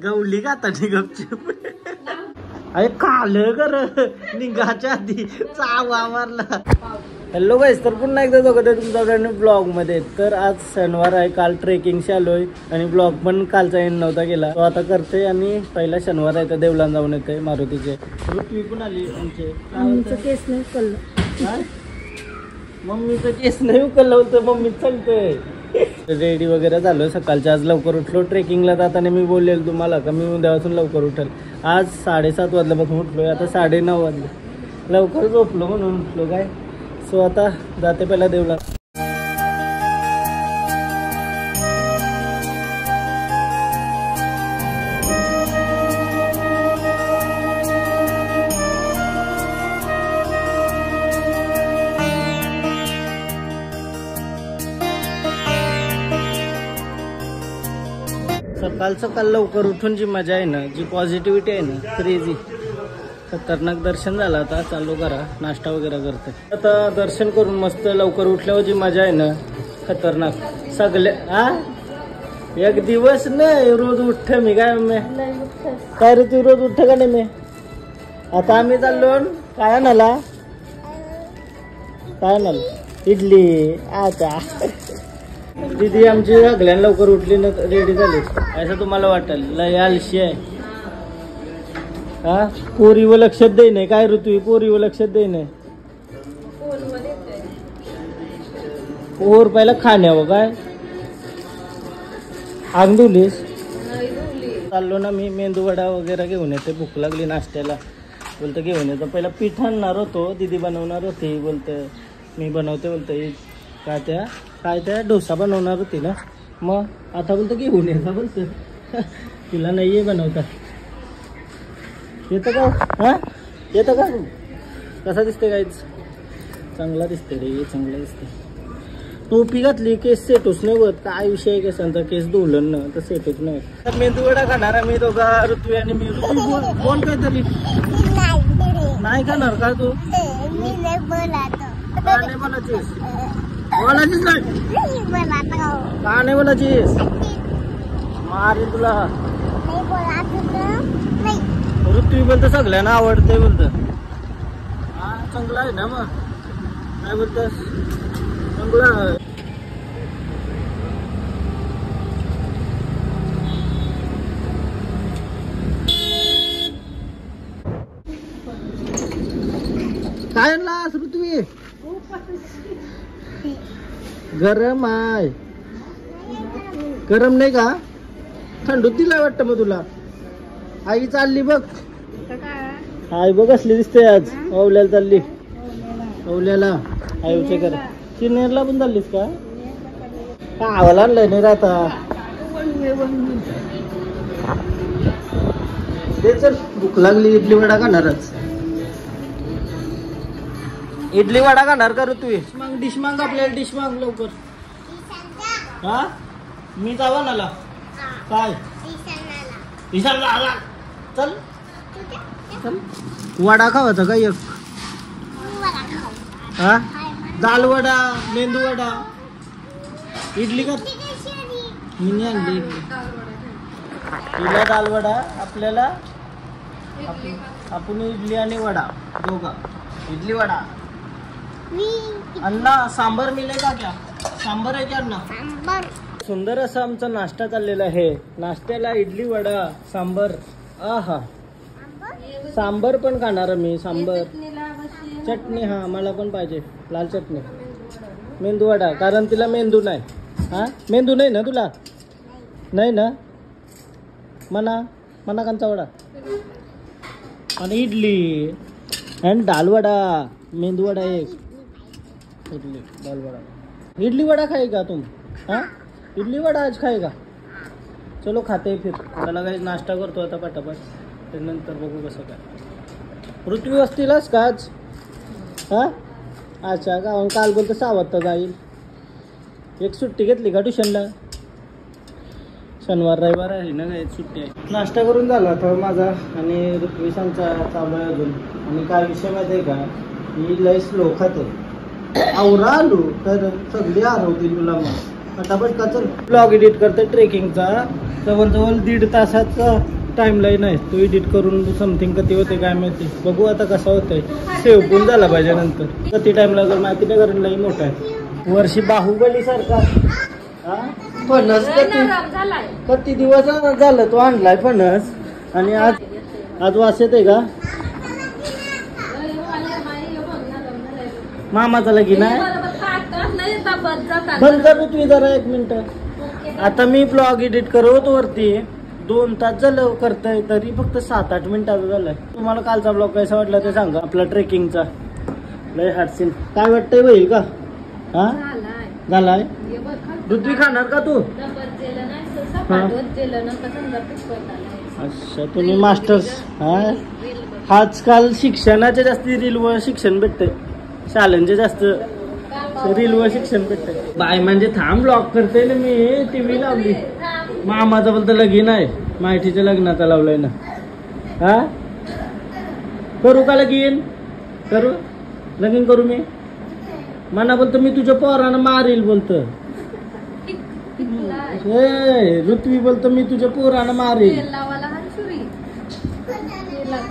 गवली का आता गपचूप अरे काल कर निघाच्या आधी चावा मारला. हॅलो गाईस, तर पुन्हा एकदा बघत आहे तुमच्या ब्लॉग मध्ये. तर आज शनिवार आहे, काल ट्रेकिंगशी आलोय आणि ब्लॉग पण कालचा एंड नव्हता केला, तो आता करते. आणि पहिला शनिवार आहे तर देवलान जाऊन येते मारुतीचे. पृथ्वी पण आली आमचे केस नाही उकललं, मम्मीचं केस नाही उकललं होतं, मम्मीच सांगतोय. रेडी वगैरे झालं सकाळच्या. आज लवकर उठलो. ट्रेकिंगला जाताना मी बोललेलो तुम्हाला का मी उद्यापासून लवकर उठेल. आज 7:30 वाजल्यापासून उठलोय, आता 9:30 वाजले. लवकर झोपलो म्हणून उठलो काय. सो आता जाते पहिला देवला. सकाळ सकाळ लवकर उठून जी मजा आहे ना, जी पॉझिटिव्हिटी आहे ना, क्रेझी खतरनाक. दर्शन झालं, आता चालू करा नाश्ता वगैरे करते. आता दर्शन करून मस्त लवकर उठल्यावर जी मजा आहे ना, खतरनाक. सगळ्या एक दिवस नाही रोज उठत मी काय रे, तू रोज उठत का नाही? मी आता आम्ही चाललो काय आणाला इडली. आता दीदी आमची सगळ्यांना लवकर उठली ना, रेडी झाली असं तुम्हाला वाटेल. लय आलशी आहे हा. पोरीवर लक्षात देई नाही काय ऋतू, पोरीवर लक्षात देई नाही. पोर पहिला खाण्यावर काय आंग धुलीस. चाललो ना मी मेंदू वडा वगैरे घेऊन येते, भूक लागली नाश्त्याला. बोलतं घेऊन येतो. पहिला पीठ आणणार होतो, दीदी बनवणार होती. बोलतं मी बनवते, बोलतं काय त्या डोसा बनवणार होती ना. मग आता बोलतं घेऊन येता, बोलतं तिला नाहीये बनवता. येतं का हा, येतं का? कसा दिसते काहीच चांगला दिसते रे, चांगला दिसते. टोपी घातली केस सेटूच नाही होत. काय विषय आहे केसांचा, केस धुलन ना तर सेटूच नाही होत. तर मेंदू वडा खाणार आम्ही दोघा, ऋतू आणि मी. कोण काहीतरी नाही खाणार का तू? नाही बोलायचीस, बोलायचीच नाही का नाही बोलायचीस, मारे तुला. ऋतू बोलतं सगळ्यांना आवडते, बोलतं हा चांगला आहे ना. मग काय बोलतस, चांगला आहे. काय आणलास ऋतवी? गरम आहे. गरम नाही का? थंड दिला वाटतं मग तुला. आई चालली बघ, आई बघ असली दिसते आज. ओवल्याला चालली, ओवल्याला आईचे कर. सिनेरला पण चाललीस का? आवाला आणलंय नाही राहता ते. चल भूक लागली, इडली वडा खाणारच. इडली वडा खाणार का तू? मग डिश माग, आपल्याला डिश माग लवकर. हा मी जावा नाला काय विसरला आला. चल चल वडा खावायचा का एक? हा दाल वडा, मेंदू वडा, इडली का? मी नाही आणली इडली. तिला दाल वडा, आपल्याला आपण इडली आणि वडा दोघा. इडली वडा. अण्णा सांबर मिळेल का? क्या सांबर आहे क्या अण्णा? सुंदर असा आमचा नाश्ता चाललेला आहे. नाश्त्याला इडली वडा सांबर. आहा, सांबर पण खाणार मी. सांबर चटणी, हा मला पण पाहिजे लाल चटणी. मेंदू वडा, कारण तिला मेंदू नाही. हा मेंदू नाही ना तुला? नाही ना. मना कांचा वडा आणि इडली आणि दाल वडा. मेंदू वडा एक, इडली दाल वडा. इडली वडा खाएगा तुम? हाँ इडली वडा आज खाएगा? चलो खाते फिर. चला काही नाश्ता करतो आता पटापट, त्यानंतर बघू कसं काय. पृथ्वी असतीलच का आज? हा अच्छा का? काल बोलतो 6 वाजता जाईल. एक सुट्टी घेतली का ट्युशनला? शनिवार रविवार आहे ना, काय सुट्टी आहे. नाश्ता करून झाला तर माझा आणि ऋत्विशांचा चालू आहे अजून. आणि काय विषय माहिती आहे का, मी लय स्लो खाते. आवरा आलो तर सगळी आरवतील तुला. मग फटाफट का चल ब्लॉग एडिट करते ट्रेकिंगचा. जवळजवळ 1.5 तासाचा टाइमलाईन आहे. तो एडिट करून समथिंग कधी होते काय माहिती. बघू आता कसा होतंय. सेव्ह पण झाला पाहिजे नंतर. किती टाइम लागेल माहिती नाही कारण लई मोठा आहे. वर्षी बाहुबली सारखा फणस किती दिवस झालं तो आणलाय फणस आणि आज वास येते का? मामाचा लगीन आहे. बंद कर तुम्ही जरा 1 मिनिट. आता मी ब्लॉग एडिट करत वरती 2 तास झालं करतोय तरी फक्त 7-8 मिनिटाचा झालाय. तुम्हाला कालचा ब्लॉग कसा वाटला ते सांगा. आपला ट्रेकिंगचा लय हार्डसीन काय वाटतंय होईल का? हा झालाय. ऋत्वी खाणार का तू? अच्छा तुम्ही मास्टर्स. आजकाल शिक्षणाचे जास्त रीलवर शिक्षण भेटतंय. शाळांचे जास्त रीलवर शिक्षण भेटतंय. बाय म्हणजे थांब ब्लॉग करते ना मी. टीव्ही लावली. मामाचं बोलतं लगीन आहे. माहितीच्या लग्नाचा लावलंय ना. हा करू का लगीन? करू लगीन करू मी. मना बोलतो मी तुझ्या पोरानं मारील बोलतं. ऋत्वी बोलतो मी तुझ्या पोरानं मारील.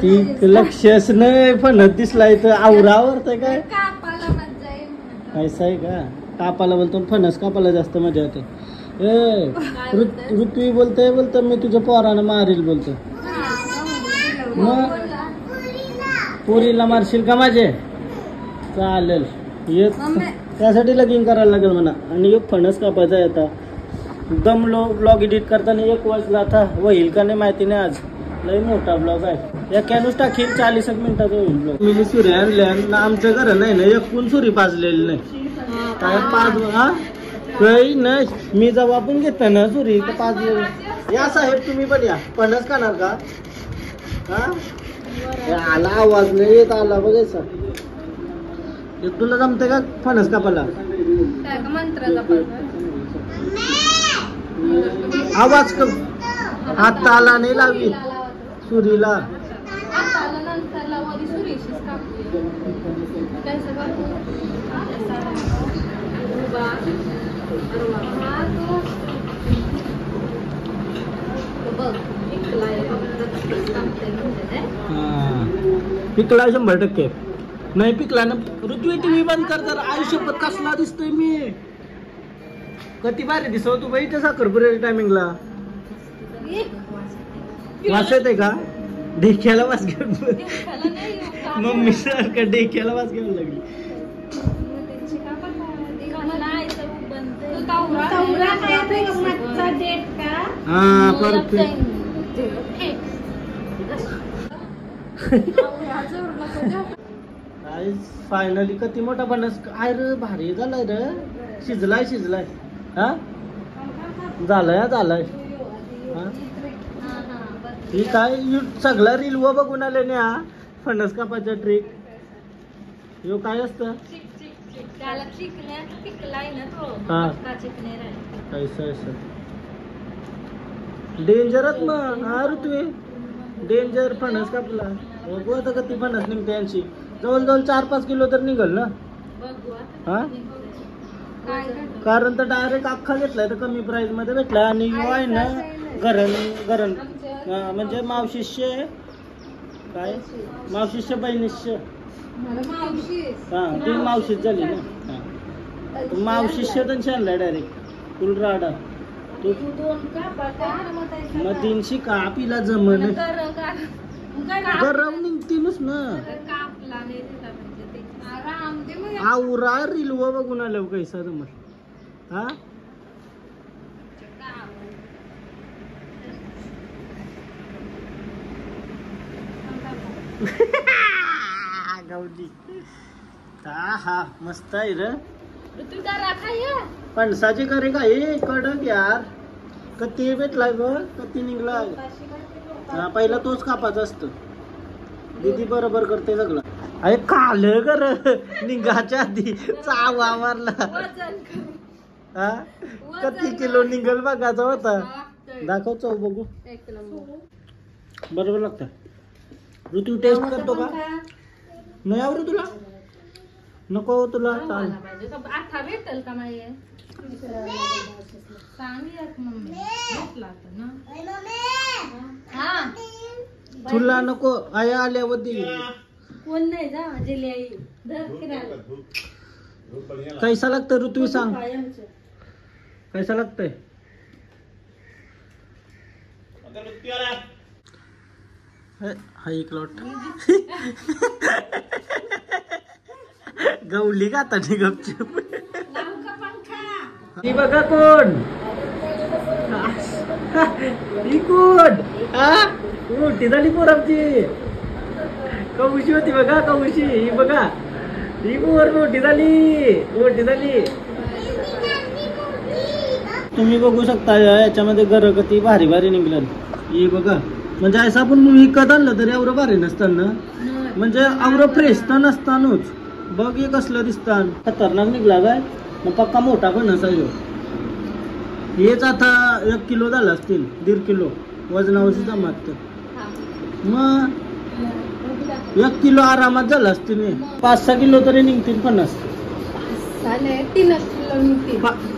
ती लक्षच नाही फणत दिसलाय तर आवरावरतय काय ऐसा आहे का? कापाला बोलतो फणस कापाला जास्त मजा येते. ऋत्वी बोलतो मी तुझ्या पोरानं मारील बोलतो. मग पोरीला मारशील का माझे? चालेल येत त्यासाठी लगीन करायला लागेल म्हणा. आणि एक फणस कापायचा आहे आता. दम ब्लॉग एडिट करताना 1 वाजला. आता होईल का नाही माहिती नाही. आज लय मोठा ब्लॉग आहे. या कॅनूस टाकील 40 मिनिटाचा होईल ब्लॉग. मी सुरी आणल्या आमच्या घर नाही ना एक पण सुरी पाजलेली नाही. काय 5 काही नाही. मी जेव्हा आपण घेतो ना सुरी तर 5 या साहेब तुम्ही पण या. फणस खाणार का? आला आवाज नाही येत आला बघायचा. तुला जमते का फणस कापाला? आवाज कम आता आला नाही लावी सुरीला. पिकला 100% नाही पिकला ना. ऋत्वी टीव्ही बंद कर जरा. आयुष्यभर कसला दिसतोय मी. किती भारी दिसव तू बाई त्या साखरपुऱ्याच्या टायमिंगला. वास येते का? डेक्याला वास घेऊन मम्मी सारखं डेक्याला वास घ्यायला लागली. हा परफेक्ट. फायनली किती मोठा फणस काय रे भारी झालाय रे. शिजलाय हा झालाय. ही काय सगळा रील व बघून आले ना. फणस कापायचा ट्रिक यो काय असतं? डेंजरच मग. हा ऋत्वी डेंजर फणस कापला. बघू आता किती फणस निघते यांची. जवळजवळ 4-5 किलो तर निघल ना. हा कारण तर डायरेक्ट अख्खा घेतलाय तर कमी प्राइस मध्ये भेटलाय. आणि आहे ना घरण म्हणजे मावशिष्य काय मावशिष्य बहिणीष्य. हा ती मावशीच झाली ना. मावशिष्य तर आणलाय डायरेक्ट फुल राडा. मग 300 कापीला जमन गरम निघतीलच ना. आवरा रिलव बघून आलं कैसा जमल. हा गावडी. हा मस्त आहे रे. फणसाची करे का हे कडक यार. कती भेटलाय ग कती निघलाय. हा पहिला तोच कापाचा असतो. दीदी बरोबर करते सगळं. अरे काल कर निघाच्या आधी चावा मारला. हा किती किलो निघल बघायचा होता. दाखव चव बघू. बरोबर लागतं. ऋतू टेस्ट करतो का? नाही आवडत तुला? नको तुला चाल. आता भेटेल का नाही सांग मम्मी भेटला ना. तुला नको आई आल्यावरती कोण नाही जा जेली आई धर फिरायला. कैसा लागतं ऋतू सांग कैसा लागतंय. हा एक लॉट गवली का आता गपचूप. ही बघा कोण ही कोण मोठी झाली पोर आमची. कौशी होती बघा कौशी. ही बघा ही पोर मोठी झाली मोठी झाली. तुम्ही बघू शकता याच्यामध्ये घर किती भारी भारी निघलं. हे बघा म्हणजे असं आपण विकत आणलं तरी एवढं भारी नसताना म्हणजे एवढं फ्रेश तर नसतानच. बघ हे कसलं दिसतं खतरनाक निघला काय. मग पक्का मोठा पण नसायचो. हेच आता 1 किलो झालं असतील 1.5 किलो वजनावरची जमात. मग 1 किलो आरामात झालं असतील. 5-6 किलो तरी निघतील. 50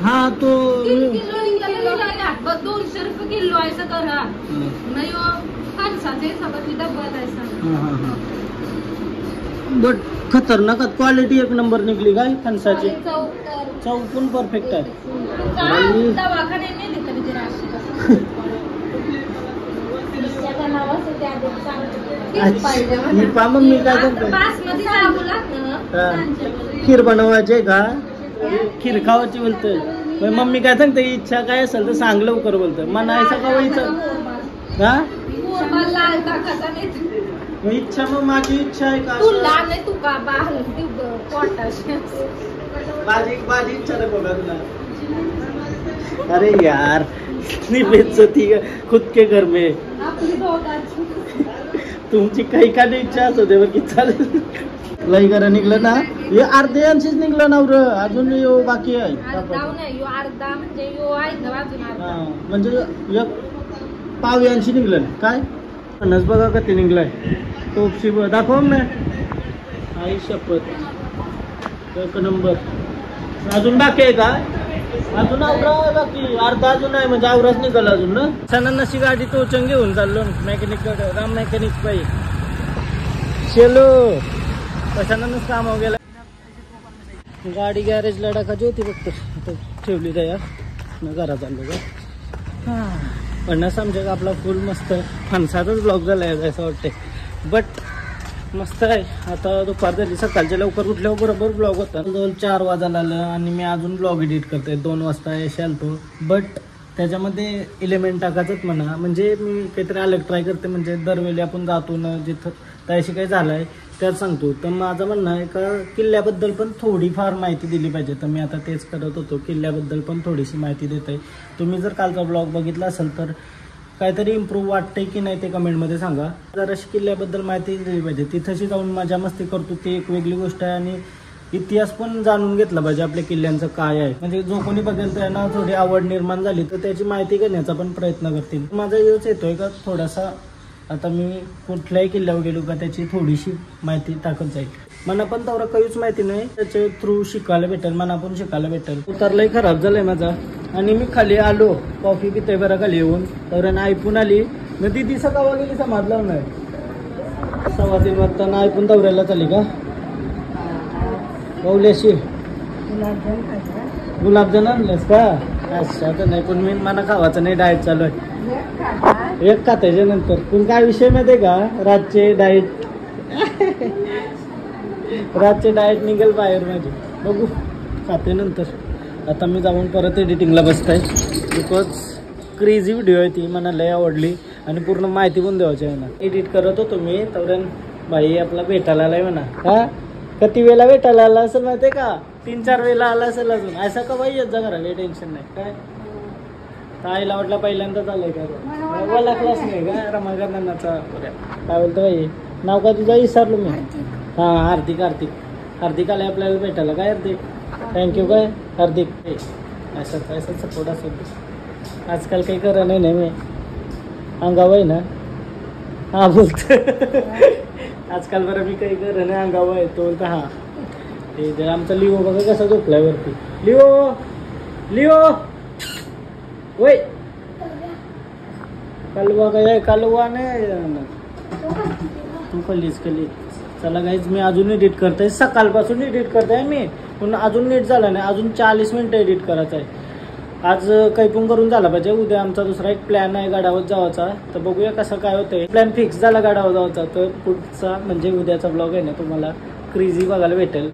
हा तो 200 रुपये किलो आहे करा नाही बट खतरनाक क्वालिटी एक नंबर निघली काय फणसाची. चव पण परफेक्ट आहे. मम्मी काय करते खीर बनवायची का खीर खावायची बोलतोय. मम्मी काय सांगते इच्छा काय असेल तर सांग लवकर बोलतोय. म्हणायचं का इच्छा हा इच्छा मग माझी इच्छा आहे का माझी इच्छा नको का तुला. अरे यार बेइज्जती खुद के घर में. तुमची काही काही इच्छा असू दे बघ चालेल. लई करा निघलं ना हे अर्धे अंशीच निघलं ना अजून यो बाकी आहे. म्हणजे 1 पाव अंशी निघलं काय. फणस बघा कधी निघलाय. टोपशी दाखव ना आई शपथ 1 नंबर. अजून बाकी आहे का अजून आवरा बाकी अर्धा अजून आहे म्हणजे आवराच निघाल अजून ना. सणांनाशी गाडी टोचन घेऊन चाललो मेकॅनिक कडे. राम मेकॅनिक बाई चलो कशानंच काम हो गेला. गाडी गॅरेजला टाकायची होती फक्त आता ठेवली तयार न घरात आलो का. फणस आमच्या आपला फुल मस्त फणसाचाच ब्लॉग झाला आहे असं वाटतंय. बट मस्त आहे. आता दुपार झाली सकाळच्या लवकर उठल्यावर बरोबर ब्लॉग होता. 4 वाजायला आलं आणि मी अजून ब्लॉग एडिट करतोय. 2 वाजता यश आलतो. बट त्याच्यामध्ये एलिमेंट टाकायचंच म्हणा म्हणजे मी काहीतरी अलग ट्राय करते. म्हणजे दरवेळी आपण जातो ना जिथं त्याशी काही झालं आहे त्यात सांगतो. तर माझं म्हणणं आहे का किल्ल्याबद्दल पण थोडीफार माहिती दिली पाहिजे. तर मी आता तेच करत होतो. किल्ल्याबद्दल पण थोडीशी माहिती देत आहे. तुम्ही जर कालचा ब्लॉग बघितला असेल तर काहीतरी इम्प्रूव्ह वाटतंय की नाही ते कमेंटमध्ये सांगा. जराशी किल्ल्याबद्दल माहिती दिली पाहिजे. तिथंशी जाऊन मजा मस्ती करतो ते एक वेगळी गोष्ट आहे. आणि इतिहास पण जाणून घेतला पाहिजे आपल्या किल्ल्यांचं काय आहे. म्हणजे जो कोणी बघेल त्यांना थोडी आवड निर्माण झाली तर त्याची माहिती घेण्याचा पण प्रयत्न करतील. माझा योच येतोय का थोडासा आता मी कुठल्याही किल्ल्यावर गेलो का त्याची थोडीशी माहिती टाकत जाईल. मला पण तेवढं काहीच माहिती नाही. त्याच्या थ्रू शिकायला भेटेल. मला पण शिकायला भेटेल. उतरलाही खराब झालाय माझा आणि मी खाली आलो कॉफी पिते बरं खाली येऊन तर ऐकून आली मग ती दिसा गावा गेली समाजला नाही 3:15 वाजता ऐकून दौऱ्याला चाली का पावल्याशी गुलाबजाम आणलेस का. अच्छा तर नाही पण मी मला खावाचं नाही डाएट चालू आहे. एक का त्याच्यानंतर पण काय विषय माहिती आहे का रातचे डाएट निघेल बाहेर माझे बघू खाते नंतर. आता मी जाऊन परत एडिटिंगला बसताय बिकॉज क्रेझी व्हिडिओ आहे ती मला लय आवडली आणि पूर्ण माहिती पण द्यायची आहे ना. एडिट करत होतो मी तर भाई आपला भेटायला आलाय म्हणा. हा किती वेळेला भेटायला आला असेल माहिती आहे का 3-4 वेळेला आला असेल अजून. असं का बाई येत जा घराला टेन्शन नाही काय. ताईला वाटलं पहिल्यांदाच आलंय का मला क्लास नाही का रमाकांतांनाचा काय बोलतो बाई नाव का तुझं विसरलो मी. हां हार्दिक आलाय आपल्याला भेटायला काय हार्दिक थँक्यू काय हार्दिक. असं सपोर्ट असेल आजकाल काही करा नाही मी अंगाव आहे ना. हां बोलतो आजकाल बरं मी काही करा नाही अंगाव आहे तो बोलतो हां ते आमचा लिओ बघा कसा झोपलाय वरती. लिओ लिओ वय कालवा काय कालवा नाही तू कलीच कली. चला गाईज मी अजून एडिट करतोय, सकाळपासून एडिट करतोय मी पण अजून नीट झालं नाही. अजून 40 मिनिटं एडिट करायचं आहे. आज काही पण करून झाला पाहिजे. उद्या आमचा दुसरा एक प्लॅन आहे गाडावर जावाचा, तर बघूया कसं काय होतंय. प्लॅन फिक्स झाला गाडावर जावाचा तर पुढचा म्हणजे उद्याचा ब्लॉग आहे ना तुम्हाला क्रेझी बघायला भेटेल.